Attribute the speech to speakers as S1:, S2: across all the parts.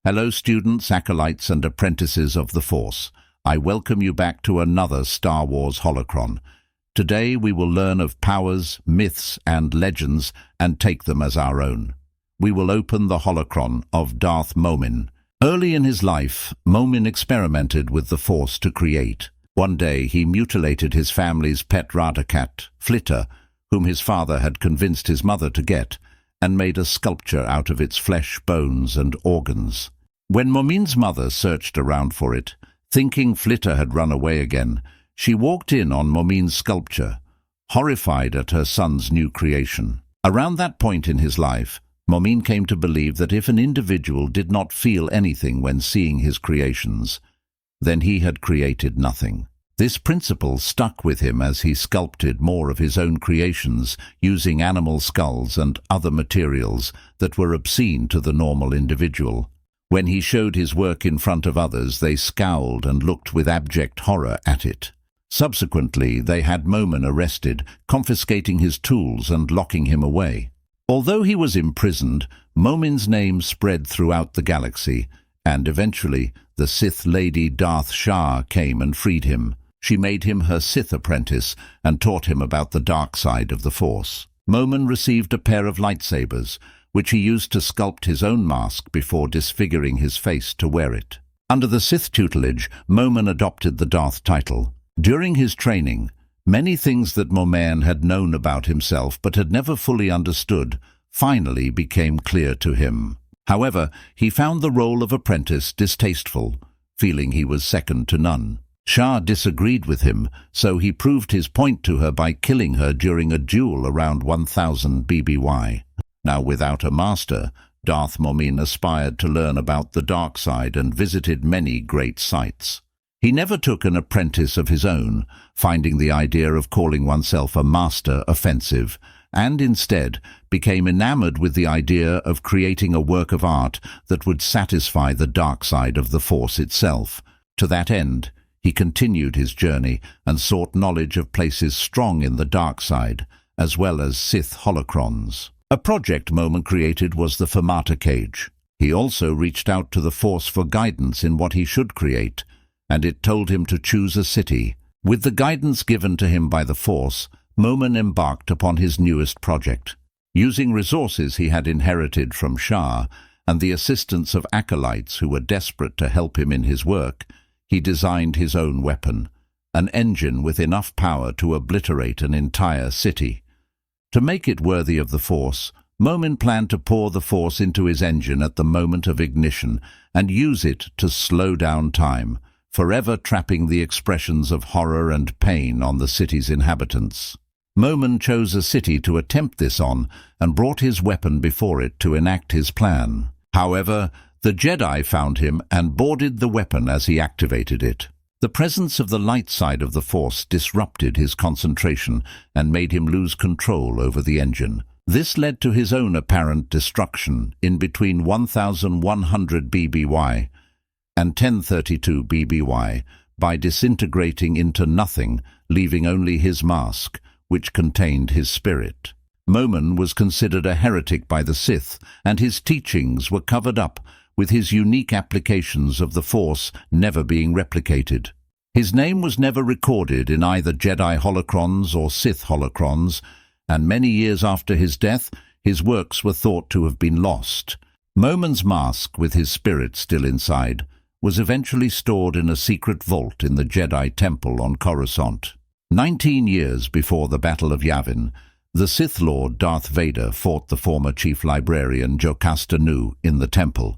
S1: Hello students, acolytes and apprentices of the Force. I welcome you back to another Star Wars holocron. Today we will learn of powers, myths and legends and take them as our own. We will open the holocron of Darth Momin. Early in his life, Momin experimented with the Force to create. One day he mutilated his family's pet rada cat, Flitter, whom his father had convinced his mother to get, and made a sculpture out of its flesh, bones and organs. When Momin's mother searched around for it, thinking Flitter had run away again, she walked in on Momin's sculpture, horrified at her son's new creation. Around that point in his life, Momin came to believe that if an individual did not feel anything when seeing his creations, then he had created nothing. This principle stuck with him as he sculpted more of his own creations using animal skulls and other materials that were obscene to the normal individual. When he showed his work in front of others, they scowled and looked with abject horror at it. Subsequently, they had Momin arrested, confiscating his tools and locking him away. Although he was imprisoned, Momin's name spread throughout the galaxy, and eventually the Sith Lady Darth Shah came and freed him. She made him her Sith apprentice and taught him about the dark side of the Force. Momin received a pair of lightsabers, which he used to sculpt his own mask before disfiguring his face to wear it. Under the Sith tutelage, Momin adopted the Darth title. During his training, many things that Momin had known about himself but had never fully understood finally became clear to him. However, he found the role of apprentice distasteful, feeling he was second to none. Shah disagreed with him, so he proved his point to her by killing her during a duel around 1000 BBY. Now, without a master, Darth Momin aspired to learn about the dark side and visited many great sites. He never took an apprentice of his own, finding the idea of calling oneself a master offensive, and instead became enamored with the idea of creating a work of art that would satisfy the dark side of the Force itself. To that end, he continued his journey and sought knowledge of places strong in the dark side, as well as Sith holocrons. A project Momin created was the Fermata Cage. He also reached out to the Force for guidance in what he should create, and it told him to choose a city. With the guidance given to him by the Force, Momin embarked upon his newest project. Using resources he had inherited from Shah and the assistance of acolytes who were desperate to help him in his work, he designed his own weapon, an engine with enough power to obliterate an entire city. To make it worthy of the Force, Momin planned to pour the Force into his engine at the moment of ignition and use it to slow down time, forever trapping the expressions of horror and pain on the city's inhabitants. Momin chose a city to attempt this on and brought his weapon before it to enact his plan. However, the Jedi found him and boarded the weapon as he activated it. The presence of the light side of the Force disrupted his concentration and made him lose control over the engine. This led to his own apparent destruction in between 1100 BBY and 1032 BBY by disintegrating into nothing, leaving only his mask, which contained his spirit. Momin was considered a heretic by the Sith, and his teachings were covered up, with his unique applications of the Force never being replicated. His name was never recorded in either Jedi holocrons or Sith holocrons, and many years after his death, his works were thought to have been lost. Momin's mask, with his spirit still inside, was eventually stored in a secret vault in the Jedi Temple on Coruscant. 19 years before the Battle of Yavin, the Sith Lord Darth Vader fought the former Chief Librarian Jocasta Nu in the temple.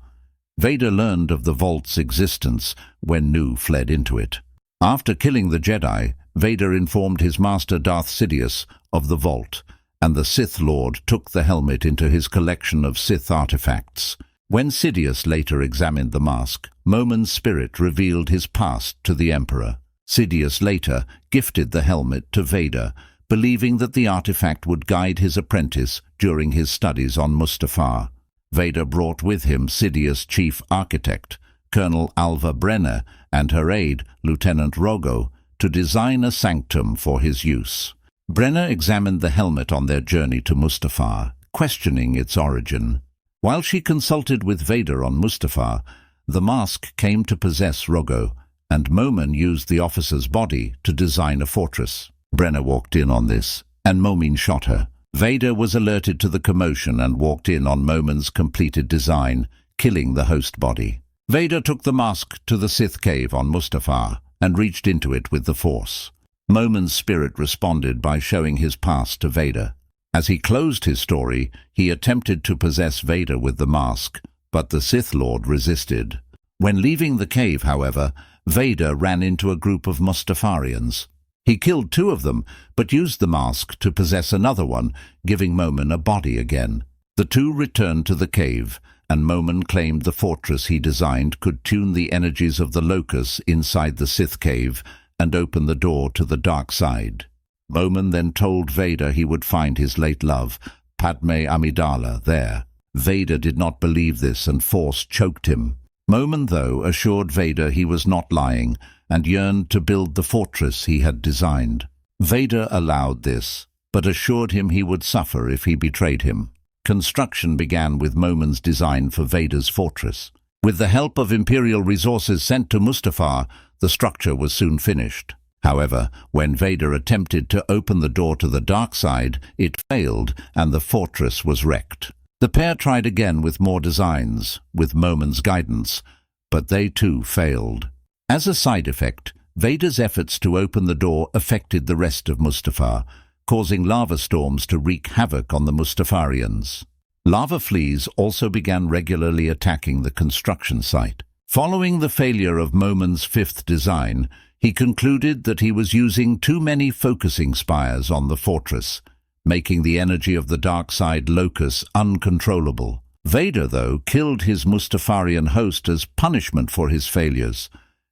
S1: Vader learned of the vault's existence when Nu fled into it. After killing the Jedi, Vader informed his master Darth Sidious of the vault, and the Sith Lord took the helmet into his collection of Sith artifacts. When Sidious later examined the mask, Momin's spirit revealed his past to the Emperor. Sidious later gifted the helmet to Vader, believing that the artifact would guide his apprentice during his studies on Mustafar. Vader brought with him Sidious' chief architect, Colonel Alva Brenner, and her aide, Lieutenant Rogo, to design a sanctum for his use. Brenner examined the helmet on their journey to Mustafar, questioning its origin. While she consulted with Vader on Mustafar, the mask came to possess Rogo, and Momin used the officer's body to design a fortress. Brenna walked in on this, and Momin shot her. Vader was alerted to the commotion and walked in on Momin's completed design, killing the host body. Vader took the mask to the Sith cave on Mustafar and reached into it with the Force. Momin's spirit responded by showing his past to Vader. As he closed his story, he attempted to possess Vader with the mask, but the Sith Lord resisted. When leaving the cave, however, Vader ran into a group of Mustafarians. He killed 2 of them, but used the mask to possess another one, giving Momin a body again. The 2 returned to the cave, and Momin claimed the fortress he designed could tune the energies of the locus inside the Sith cave and open the door to the dark side. Momin then told Vader he would find his late love, Padme Amidala, there. Vader did not believe this and Force choked him. Momin, though, assured Vader he was not lying and yearned to build the fortress he had designed. Vader allowed this, but assured him he would suffer if he betrayed him. Construction began with Momin's design for Vader's fortress. With the help of Imperial resources sent to Mustafar, the structure was soon finished. However, when Vader attempted to open the door to the dark side, it failed and the fortress was wrecked. The pair tried again with more designs, with Momin's guidance, but they too failed. As a side effect, Vader's efforts to open the door affected the rest of Mustafar, causing lava storms to wreak havoc on the Mustafarians. Lava fleas also began regularly attacking the construction site. Following the failure of Momin's 5th design, he concluded that he was using too many focusing spires on the fortress, making the energy of the dark side locus uncontrollable. Vader, though, killed his Mustafarian host as punishment for his failures,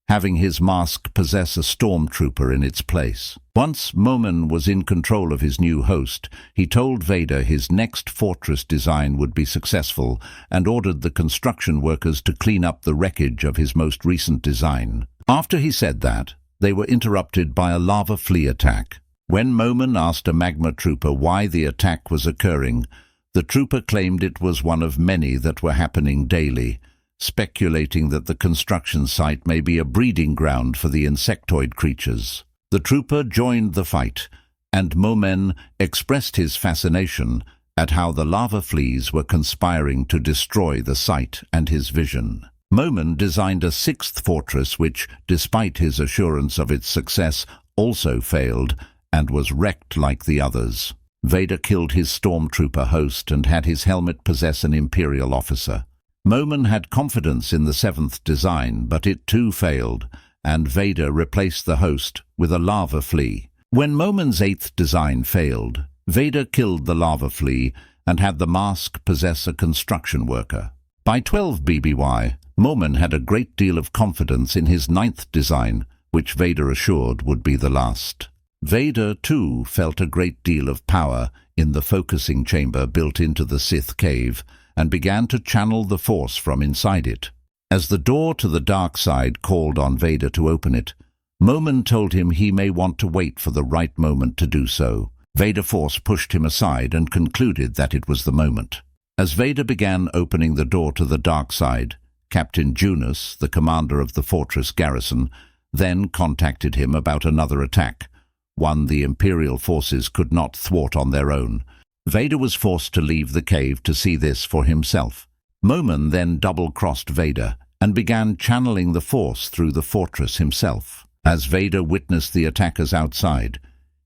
S1: having his mask possess a stormtrooper in its place. Once Momin was in control of his new host, he told Vader his next fortress design would be successful and ordered the construction workers to clean up the wreckage of his most recent design. After he said that, they were interrupted by a lava flea attack. When Momin asked a magma trooper why the attack was occurring, the trooper claimed it was one of many that were happening daily, speculating that the construction site may be a breeding ground for the insectoid creatures. The trooper joined the fight, and Momin expressed his fascination at how the lava fleas were conspiring to destroy the site and his vision. Momin designed a 6th fortress which, despite his assurance of its success, also failed and was wrecked like the others. Vader killed his stormtrooper host and had his helmet possess an Imperial officer. Momin had confidence in the 7th design, but it too failed, and Vader replaced the host with a lava flea. When Momin's 8th design failed, Vader killed the lava flea and had the mask possess a construction worker. By 12 BBY, Momin had a great deal of confidence in his 9th design, which Vader assured would be the last. Vader, too, felt a great deal of power in the focusing chamber built into the Sith cave, and began to channel the Force from inside it. As the door to the dark side called on Vader to open it, Momin told him he may want to wait for the right moment to do so. Vader Force pushed him aside and concluded that it was the moment. As Vader began opening the door to the dark side, Captain Junus, the commander of the fortress garrison, then contacted him about another attack, one the Imperial forces could not thwart on their own. Vader was forced to leave the cave to see this for himself. Momin then double-crossed Vader and began channeling the Force through the fortress himself. As Vader witnessed the attackers outside,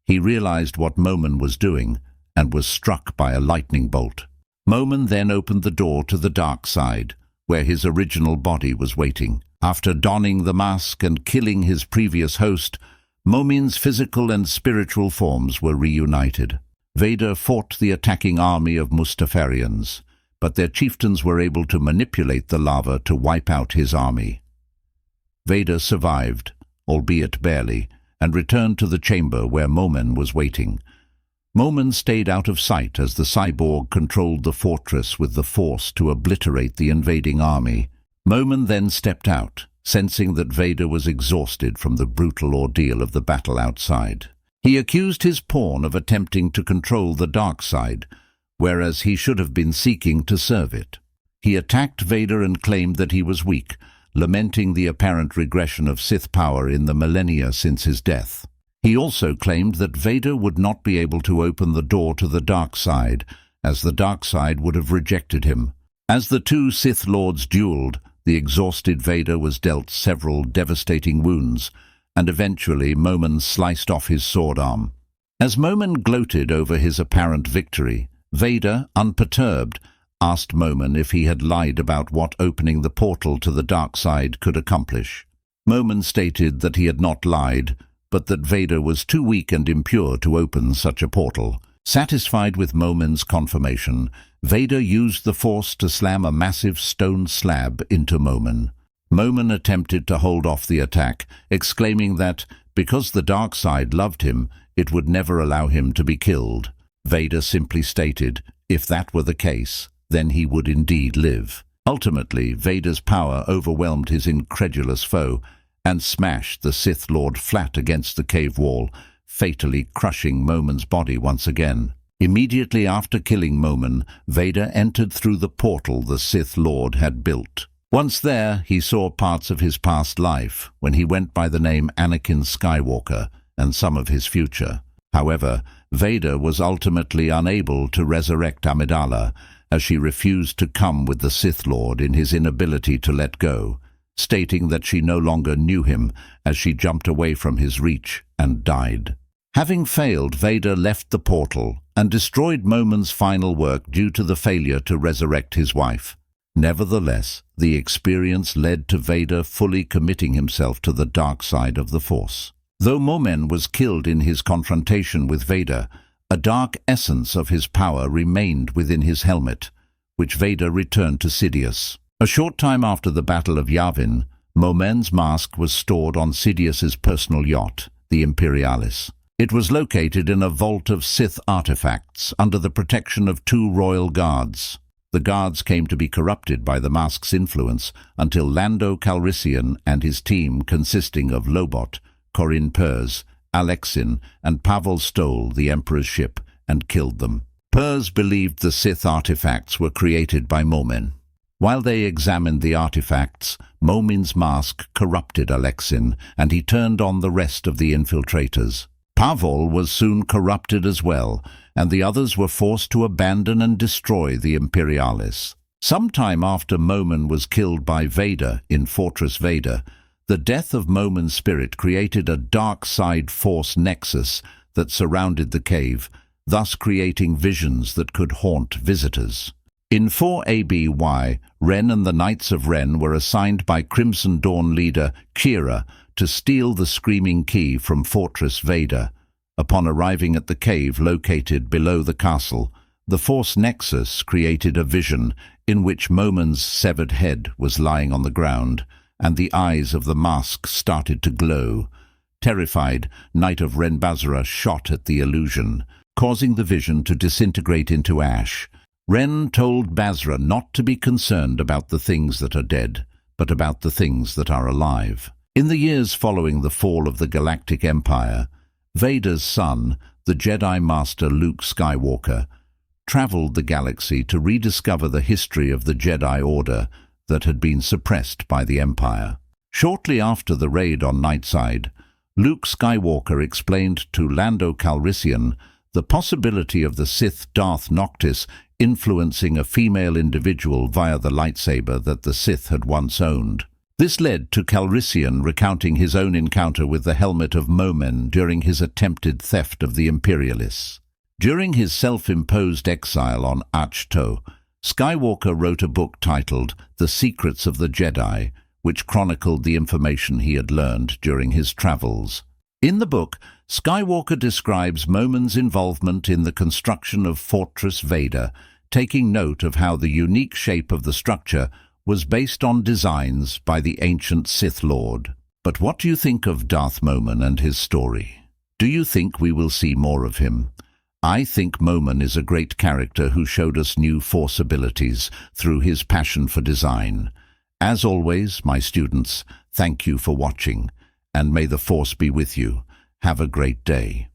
S1: he realized what Momin was doing and was struck by a lightning bolt. Momin then opened the door to the dark side, where his original body was waiting. After donning the mask and killing his previous host, Momin's physical and spiritual forms were reunited. Vader fought the attacking army of Mustafarians, but their chieftains were able to manipulate the lava to wipe out his army. Vader survived, albeit barely, and returned to the chamber where Momin was waiting. Momin stayed out of sight as the cyborg controlled the fortress with the Force to obliterate the invading army. Momin then stepped out, sensing that Vader was exhausted from the brutal ordeal of the battle outside. He accused his pawn of attempting to control the dark side, whereas he should have been seeking to serve it. He attacked Vader and claimed that he was weak, lamenting the apparent regression of Sith power in the millennia since his death. He also claimed that Vader would not be able to open the door to the dark side, as the dark side would have rejected him. As the two Sith Lords dueled, the exhausted Vader was dealt several devastating wounds, and eventually Momin sliced off his sword arm. As Momin gloated over his apparent victory, Vader, unperturbed, asked Momin if he had lied about what opening the portal to the dark side could accomplish. Momin stated that he had not lied, but that Vader was too weak and impure to open such a portal. Satisfied with Momin's confirmation, Vader used the Force to slam a massive stone slab into Momin. Momin attempted to hold off the attack, exclaiming that, because the dark side loved him, it would never allow him to be killed. Vader simply stated, if that were the case, then he would indeed live. Ultimately, Vader's power overwhelmed his incredulous foe and smashed the Sith Lord flat against the cave wall, fatally crushing Momin's body once again. Immediately after killing Momin, Vader entered through the portal the Sith Lord had built. Once there, he saw parts of his past life, when he went by the name Anakin Skywalker, and some of his future. However, Vader was ultimately unable to resurrect Amidala, as she refused to come with the Sith Lord in his inability to let go, stating that she no longer knew him as she jumped away from his reach and died. Having failed, Vader left the portal and destroyed Momin's final work due to the failure to resurrect his wife. Nevertheless, the experience led to Vader fully committing himself to the dark side of the Force. Though Momin was killed in his confrontation with Vader, a dark essence of his power remained within his helmet, which Vader returned to Sidious. A short time after the Battle of Yavin, Momin's mask was stored on Sidious's personal yacht, the Imperialis. It was located in a vault of Sith artifacts under the protection of 2 royal guards. The guards came to be corrupted by the mask's influence until Lando Calrissian and his team, consisting of Lobot, Corinne Purs, Alexin, and Pavel stole the Emperor's ship and killed them. Purs believed the Sith artifacts were created by Momin. While they examined the artifacts, Momin's mask corrupted Alexin, and he turned on the rest of the infiltrators. Pavel was soon corrupted as well, and the others were forced to abandon and destroy the Imperialis. Sometime after Momin was killed by Vader in Fortress Vader, the death of Momin's spirit created a dark side Force nexus that surrounded the cave, thus creating visions that could haunt visitors. In 4 ABY, Ren and the Knights of Ren were assigned by Crimson Dawn leader Kira to steal the Screaming Key from Fortress Vader. Upon arriving at the cave located below the castle, the Force Nexus created a vision in which Momin's severed head was lying on the ground, and the eyes of the mask started to glow. Terrified, Knight of Ren Basra shot at the illusion, causing the vision to disintegrate into ash. Ren told Basra not to be concerned about the things that are dead, but about the things that are alive. In the years following the fall of the Galactic Empire, Vader's son, the Jedi Master Luke Skywalker, traveled the galaxy to rediscover the history of the Jedi Order that had been suppressed by the Empire. Shortly after the raid on Nightside, Luke Skywalker explained to Lando Calrissian the possibility of the Sith Darth Noctis influencing a female individual via the lightsaber that the Sith had once owned. This led to Calrissian recounting his own encounter with the helmet of Momin during his attempted theft of the Imperialists. During his self-imposed exile on Ahch-To, Skywalker wrote a book titled The Secrets of the Jedi, which chronicled the information he had learned during his travels. In the book, Skywalker describes Momin's involvement in the construction of Fortress Vader, taking note of how the unique shape of the structure was based on designs by the ancient Sith Lord. But what do you think of Darth Momin and his story? Do you think we will see more of him? I think Momin is a great character who showed us new Force abilities through his passion for design. As always, my students, thank you for watching, and may the Force be with you. Have a great day.